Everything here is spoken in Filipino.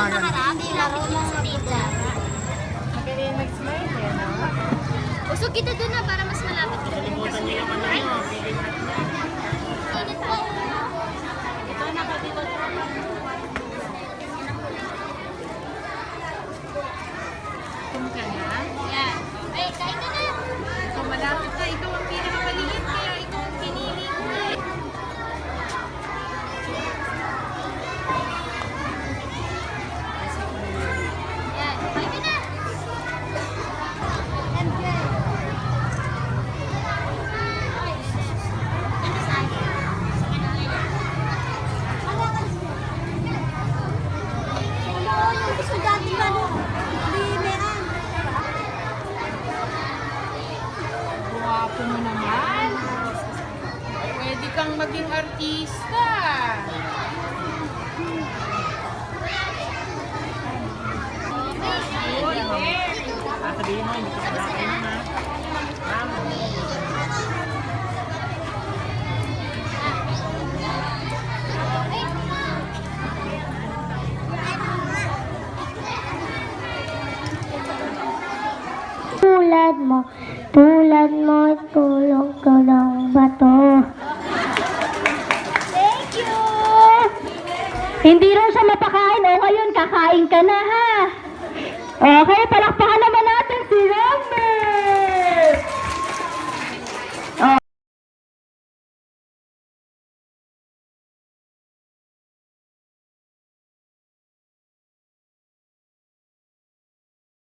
nakaraan, hindi lapit yung sa tita. Magaling mag-smile eh, no? Usog kita dun na para mas malapit kita. Kalimutan niyo yung ano nyo. Init po. Ito na ba dito? Tum ka na? Yan. Ay, kain ka na. So malapit na. Ikaw ang pinakamaliit. Kaya ikaw ang pinili ko eh. Yan. Kain ka na. Guwapo mo naman. Pwede kang maging artista. Sasabihin mo, hindi ka pala kayo na. Ma'am. Tulad mo, tulong-tulong bato. Thank you! Hindi rin siya mapakain. O ngayon, kakain ka na ha. Okay, palakpakan